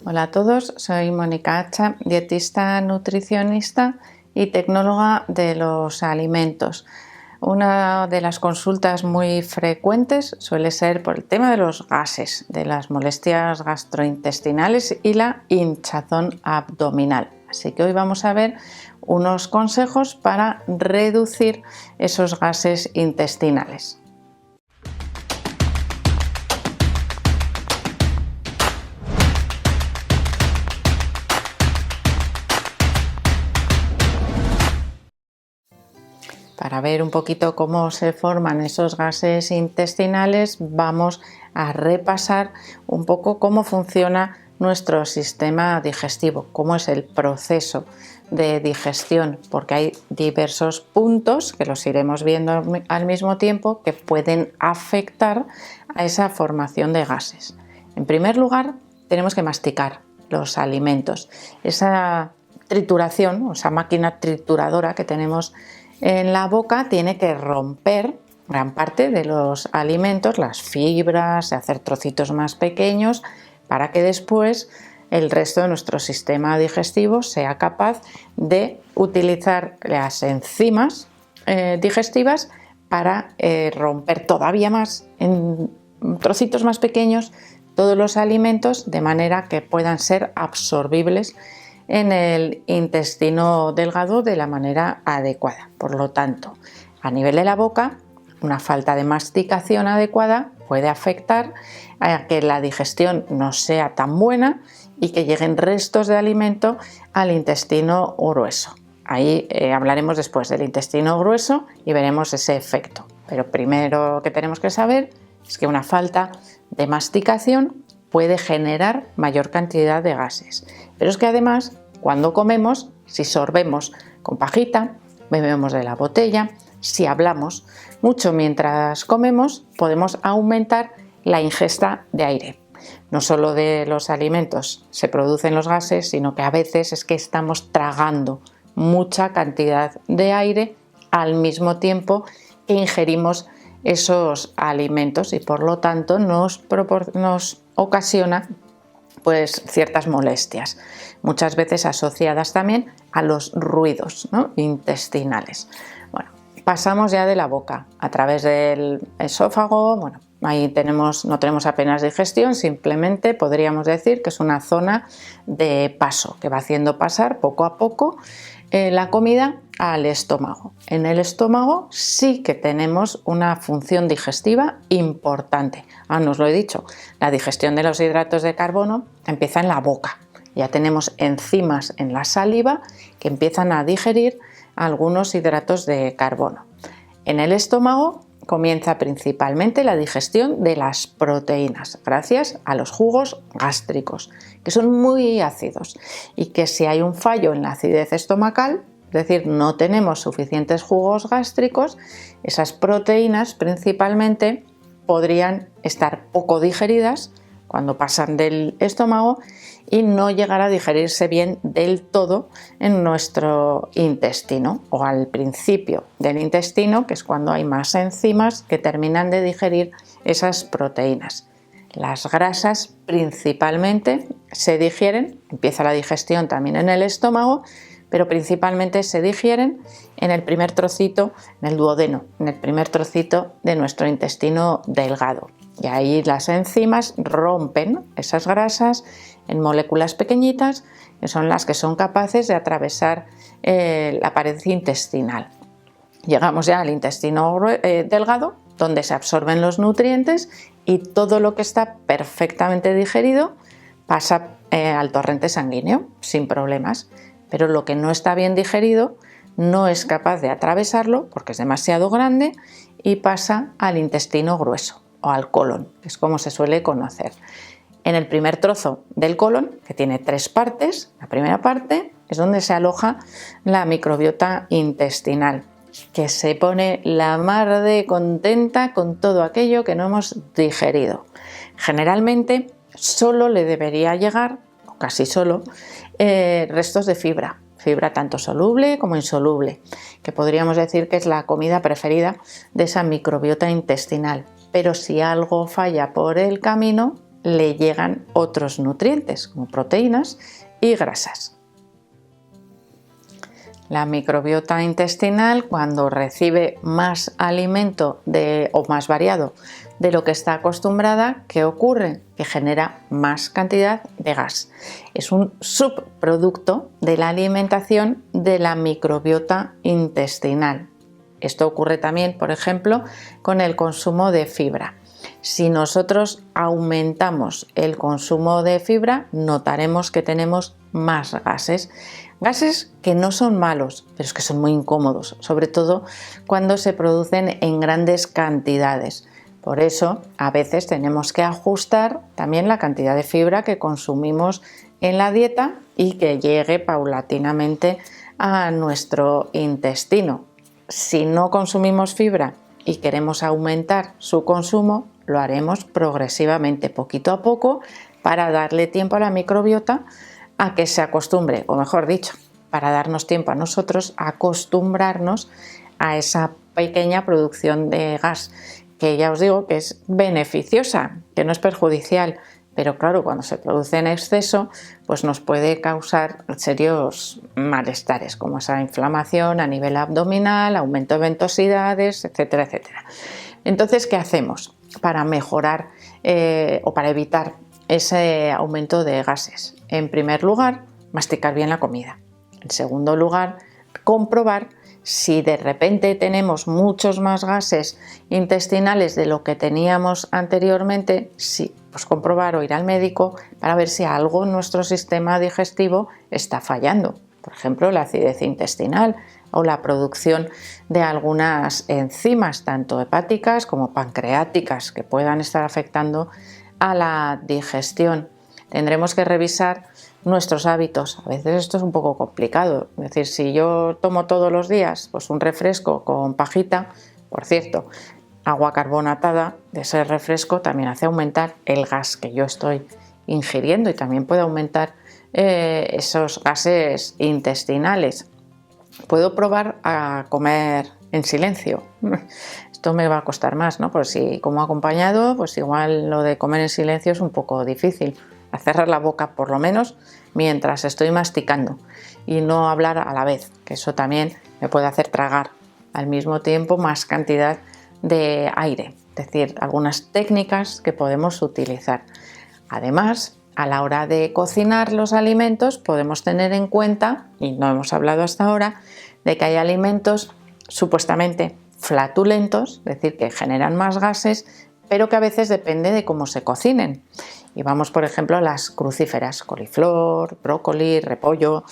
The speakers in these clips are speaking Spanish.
Hola a todos, soy Mónica Hacha, dietista, nutricionista y tecnóloga de los alimentos. Una de las consultas muy frecuentes suele ser por el tema de los gases, de las molestias gastrointestinales y la hinchazón abdominal. Así que hoy vamos a ver unos consejos para reducir esos gases intestinales. Para ver un poquito cómo se forman esos gases intestinales, vamos a repasar un poco cómo funciona nuestro sistema digestivo, cómo es el proceso de digestión, porque hay diversos puntos que los iremos viendo al mismo tiempo que pueden afectar a esa formación de gases. En primer lugar, tenemos que masticar los alimentos. Esa trituración, o esa máquina trituradora que tenemos en la boca, tiene que romper gran parte de los alimentos, las fibras, hacer trocitos más pequeños para que después el resto de nuestro sistema digestivo sea capaz de utilizar las enzimas digestivas para romper todavía más en trocitos más pequeños todos los alimentos de manera que puedan ser absorbibles en el intestino delgado de la manera adecuada. Por lo tanto, a nivel de la boca, una falta de masticación adecuada puede afectar a que la digestión no sea tan buena y que lleguen restos de alimento al intestino grueso. Ahí hablaremos después del intestino grueso y veremos ese efecto. Pero primero que tenemos que saber es que una falta de masticación puede generar mayor cantidad de gases. Pero es que además, cuando comemos, si sorbemos con pajita, bebemos de la botella, si hablamos mucho mientras comemos, podemos aumentar la ingesta de aire. No solo de los alimentos se producen los gases, sino que a veces es que estamos tragando mucha cantidad de aire al mismo tiempo que ingerimos esos alimentos y por lo tanto nos ocasiona pues ciertas molestias, muchas veces asociadas también a los ruidos, ¿no?, intestinales. Bueno, pasamos ya de la boca a través del esófago. Bueno, ahí no tenemos apenas digestión, simplemente podríamos decir que es una zona de paso que va haciendo pasar poco a poco la comida al estómago. En el estómago sí que tenemos una función digestiva importante. No os lo he dicho, la digestión de los hidratos de carbono empieza en la boca. Ya tenemos enzimas en la saliva que empiezan a digerir algunos hidratos de carbono. En el estómago comienza principalmente la digestión de las proteínas, gracias a los jugos gástricos, que son muy ácidos y que si hay un fallo en la acidez estomacal, es decir, no tenemos suficientes jugos gástricos, esas proteínas principalmente podrían estar poco digeridas cuando pasan del estómago y no llegar a digerirse bien del todo en nuestro intestino o al principio del intestino, que es cuando hay más enzimas que terminan de digerir esas proteínas. Las grasas principalmente se digieren, empieza la digestión también en el estómago, pero principalmente se digieren en el primer trocito, en el duodeno, en el primer trocito de nuestro intestino delgado. Y ahí las enzimas rompen esas grasas en moléculas pequeñitas, que son las que son capaces de atravesar la pared intestinal. Llegamos ya al intestino delgado, donde se absorben los nutrientes y todo lo que está perfectamente digerido pasa al torrente sanguíneo sin problemas. Pero lo que no está bien digerido no es capaz de atravesarlo porque es demasiado grande y pasa al intestino grueso o al colon, que es como se suele conocer. En el primer trozo del colon, que tiene 3 partes, la primera parte es donde se aloja la microbiota intestinal, que se pone la mar de contenta con todo aquello que no hemos digerido. Generalmente solo le debería llegar, o casi solo, restos de fibra tanto soluble como insoluble, que podríamos decir que es la comida preferida de esa microbiota intestinal. Pero si algo falla por el camino, le llegan otros nutrientes como proteínas y grasas. La microbiota intestinal, cuando recibe más alimento o más variado de lo que está acostumbrada, ¿qué ocurre? Que genera más cantidad de gas. Es un subproducto de la alimentación de la microbiota intestinal. Esto ocurre también, por ejemplo, con el consumo de fibra. Si nosotros aumentamos el consumo de fibra, notaremos que tenemos más gases. Gases que no son malos, pero es que son muy incómodos, sobre todo cuando se producen en grandes cantidades. Por eso, a veces tenemos que ajustar también la cantidad de fibra que consumimos en la dieta y que llegue paulatinamente a nuestro intestino. Si no consumimos fibra y queremos aumentar su consumo, lo haremos progresivamente, poquito a poco, para darle tiempo a la microbiota a que se acostumbre, o mejor dicho, para darnos tiempo a nosotros a acostumbrarnos a esa pequeña producción de gas, que ya os digo que es beneficiosa, que no es perjudicial, pero claro, cuando se produce en exceso, pues nos puede causar serios malestares, como esa inflamación a nivel abdominal, aumento de ventosidades, etcétera, etcétera. Entonces, ¿qué hacemos para mejorar o para evitar ese aumento de gases? En primer lugar, masticar bien la comida. En segundo lugar, comprobar si de repente tenemos muchos más gases intestinales de lo que teníamos anteriormente, sí, pues comprobar o ir al médico para ver si algo en nuestro sistema digestivo está fallando. Por ejemplo, la acidez intestinal o la producción de algunas enzimas, tanto hepáticas como pancreáticas, que puedan estar afectando a la digestión. Tendremos que revisar nuestros hábitos. A veces esto es un poco complicado. Es decir, si yo tomo todos los días pues un refresco con pajita, por cierto, agua carbonatada de ese refresco también hace aumentar el gas que yo estoy ingiriendo y también puede aumentar esos gases intestinales. Puedo probar a comer en silencio. Esto me va a costar más, ¿no? Pues si como acompañado, pues igual lo de comer en silencio es un poco difícil. A cerrar la boca por lo menos mientras estoy masticando y no hablar a la vez, que eso también me puede hacer tragar al mismo tiempo más cantidad de aire, es decir, algunas técnicas que podemos utilizar. Además, a la hora de cocinar los alimentos podemos tener en cuenta, y no hemos hablado hasta ahora, de que hay alimentos supuestamente flatulentos, es decir, que generan más gases, pero que a veces depende de cómo se cocinen. Y vamos, por ejemplo, a las crucíferas, coliflor, brócoli, repollo,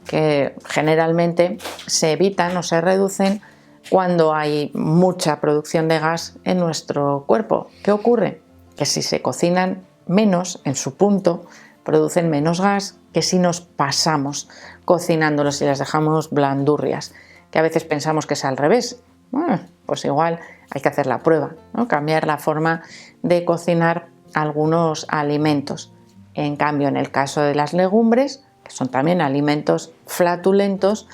que generalmente se evitan o se reducen cuando hay mucha producción de gas en nuestro cuerpo. ¿Qué ocurre? Que si se cocinan menos en su punto, producen menos gas que si nos pasamos cocinándolos y las dejamos blandurrias, que a veces pensamos que es al revés. Bueno, pues igual hay que hacer la prueba, ¿no? Cambiar la forma de cocinar algunos alimentos. En cambio, en el caso de las legumbres, que son también alimentos flatulentos,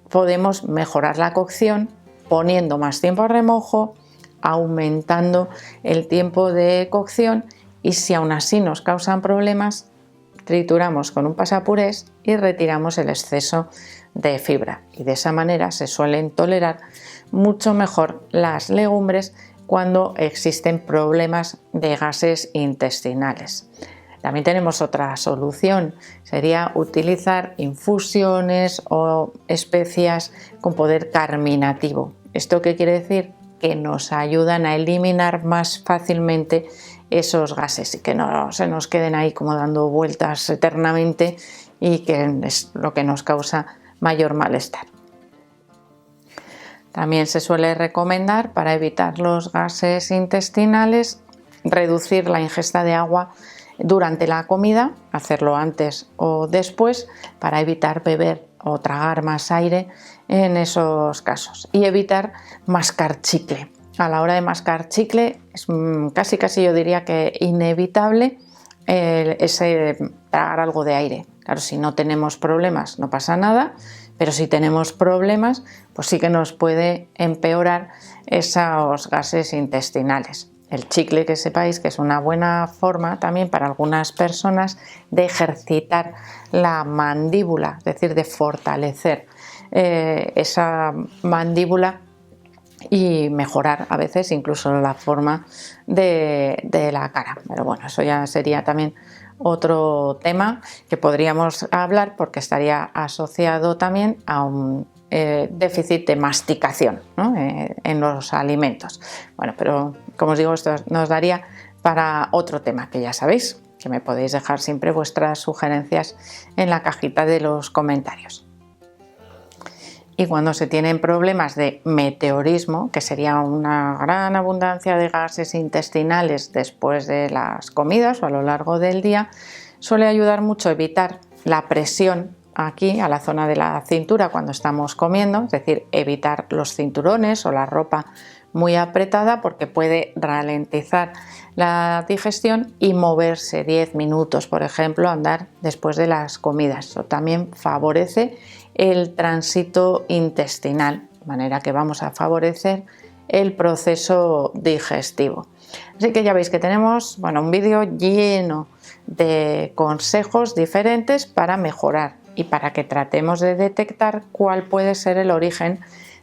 podemos mejorar la cocción poniendo más tiempo a remojo, aumentando el tiempo de cocción y si aún así nos causan problemas, trituramos con un pasapurés y retiramos el exceso de fibra. Y de esa manera se suelen tolerar mucho mejor las legumbres cuando existen problemas de gases intestinales. También tenemos otra solución, sería utilizar infusiones o especias con poder carminativo. ¿Esto qué quiere decir? Que nos ayudan a eliminar más fácilmente esos gases y que no se nos queden ahí como dando vueltas eternamente y que es lo que nos causa mayor malestar. También se suele recomendar, para evitar los gases intestinales, reducir la ingesta de agua durante la comida, hacerlo antes o después, para evitar beber o tragar más aire en esos casos, y evitar mascar chicle. A la hora de mascar chicle es casi yo diría que inevitable ese tragar algo de aire. Claro, si no tenemos problemas no pasa nada, pero si tenemos problemas pues sí que nos puede empeorar esos gases intestinales. el chicle, que sepáis que es una buena forma también para algunas personas de ejercitar la mandíbula, es decir, de fortalecer esa mandíbula y mejorar a veces incluso la forma de la cara. Pero bueno, eso ya sería también otro tema que podríamos hablar, porque estaría asociado también a un déficit de masticación, ¿no? En los alimentos. Bueno, pero como os digo, esto nos daría para otro tema, que ya sabéis que me podéis dejar siempre vuestras sugerencias en la cajita de los comentarios. Y cuando se tienen problemas de meteorismo, que sería una gran abundancia de gases intestinales después de las comidas o a lo largo del día, suele ayudar mucho a evitar la presión aquí a la zona de la cintura cuando estamos comiendo, es decir, evitar los cinturones o la ropa muy apretada, porque puede ralentizar la digestión, y moverse 10 minutos, por ejemplo, andar después de las comidas. Eso también favorece el tránsito intestinal, de manera que vamos a favorecer el proceso digestivo. Así que ya veis que tenemos, bueno, un vídeo lleno de consejos diferentes para mejorar y para que tratemos de detectar cuál puede ser el origen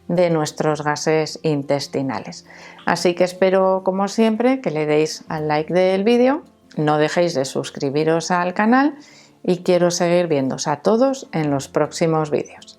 de nuestros gases intestinales. Así que espero, como siempre, que le deis al like del vídeo, no dejéis de suscribiros al canal, y quiero seguir viéndoos a todos en los próximos vídeos.